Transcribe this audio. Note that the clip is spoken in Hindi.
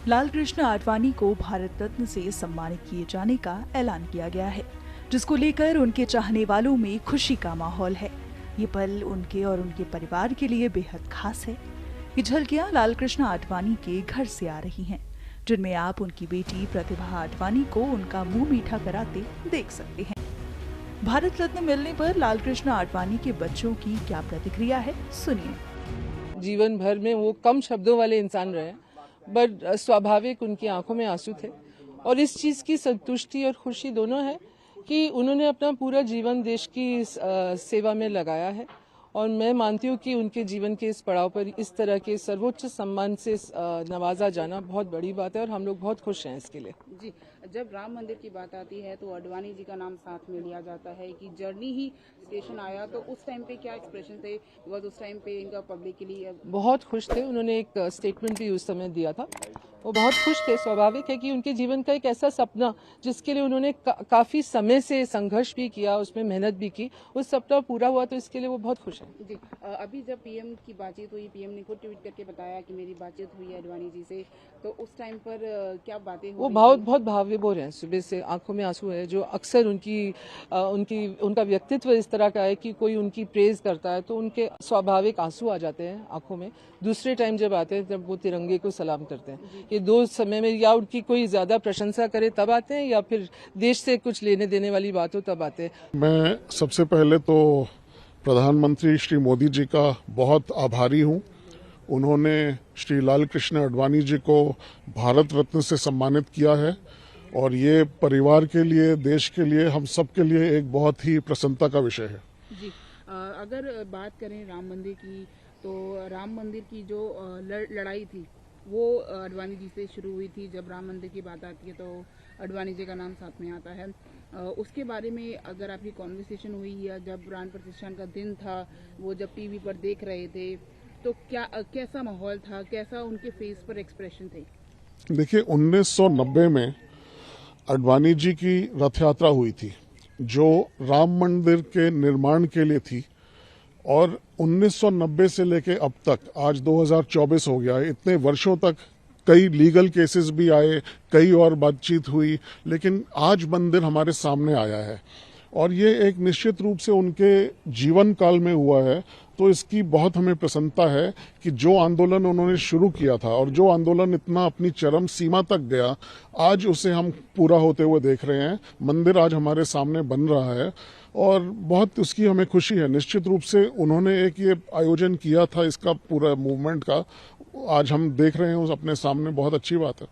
लाल कृष्ण आडवाणी को भारत रत्न से सम्मानित किए जाने का ऐलान किया गया है, जिसको लेकर उनके चाहने वालों में खुशी का माहौल है। ये पल उनके और उनके परिवार के लिए बेहद खास है। ये झलकियां लाल कृष्ण आडवाणी के घर से आ रही हैं, जिनमें आप उनकी बेटी प्रतिभा आडवाणी को उनका मुंह मीठा कराते देख सकते हैं। भारत रत्न मिलने पर लाल कृष्ण आडवाणी के बच्चों की क्या प्रतिक्रिया है, सुनिए। जीवन भर में वो कम शब्दों वाले इंसान रहे, बट स्वाभाविक उनकी आंखों में आंसू थे और इस चीज की संतुष्टि और खुशी दोनों है कि उन्होंने अपना पूरा जीवन देश की सेवा में लगाया है। और मैं मानती हूँ कि उनके जीवन के इस पड़ाव पर इस तरह के सर्वोच्च सम्मान से नवाजा जाना बहुत बड़ी बात है और हम लोग बहुत खुश हैं इसके लिए। जी, जब राम मंदिर की बात आती है तो आडवाणी जी का नाम साथ में लिया जाता है कि जर्नी ही स्टेशन आया, तो उस टाइम पे क्या एक्सप्रेशन थे? बिकॉज उस टाइम पे इनका पब्लिक के लिए बहुत खुश थे। उन्होंने एक स्टेटमेंट भी उस समय दिया था। वो बहुत खुश थे। स्वाभाविक है कि उनके जीवन का एक ऐसा सपना जिसके लिए उन्होंने काफी समय से संघर्ष भी किया, उसमें मेहनत भी की, उस सपना पूरा हुआ, तो इसके लिए वो बहुत खुश हैं। जी, अभी जब पीएम की बातचीत हुई, पीएम ने खुद ट्वीट करके बताया कि मेरी बातचीत हुई है आडवाणी जी से, तो उस टाइम पर क्या बातें हुई? वो बहुत भावविभोर हैं। सुबह से आंखों में आंसू है। जो अक्सर उनका व्यक्तित्व इस तरह का है कि कोई उनकी प्रेज करता है तो उनके स्वाभाविक आंसू आ जाते हैं आंखों में। दूसरे टाइम जब आते हैं तब वो तिरंगे को सलाम करते हैं। ये दो समय में या उनकी कोई ज्यादा प्रशंसा करे तब आते हैं या फिर देश से कुछ लेने देने वाली बात हो तब आते हैं। मैं सबसे पहले तो प्रधानमंत्री श्री मोदी जी का बहुत आभारी हूं। उन्होंने श्री लाल कृष्ण आडवाणी जी को भारत रत्न से सम्मानित किया है और ये परिवार के लिए, देश के लिए, हम सब के लिए एक बहुत ही प्रसन्नता का विषय है। जी, अगर बात करें राम मंदिर की, तो राम मंदिर की जो लड़ाई थी वो आडवाणी जी से शुरू हुई थी। जब राम मंदिर की बात आती है तो आडवाणी जी का नाम साथ में आता है। उसके बारे में अगर आपकी कॉन्वर्सेशन हुई या जब प्राण प्रतिष्ठा का दिन था, वो जब टीवी पर देख रहे थे, तो कैसा माहौल था, कैसा उनके फेस पर एक्सप्रेशन थे? देखिए, 1990 में आडवाणी जी की रथ यात्रा हुई थी जो राम मंदिर के निर्माण के लिए थी और 1990 से लेके अब तक आज 2024 हो गया है। इतने वर्षों तक कई लीगल केसेस भी आए, कई और बातचीत हुई, लेकिन आज मंदिर हमारे सामने आया है और ये एक निश्चित रूप से उनके जीवन काल में हुआ है। तो इसकी बहुत हमें प्रसन्नता है कि जो आंदोलन उन्होंने शुरू किया था और जो आंदोलन इतना अपनी चरम सीमा तक गया, आज उसे हम पूरा होते हुए देख रहे हैं। मंदिर आज हमारे सामने बन रहा है और बहुत उसकी हमें खुशी है। निश्चित रूप से उन्होंने एक ये आयोजन किया था इसका पूरा मूवमेंट का, आज हम देख रहे हैं उस अपने सामने, बहुत अच्छी बात है।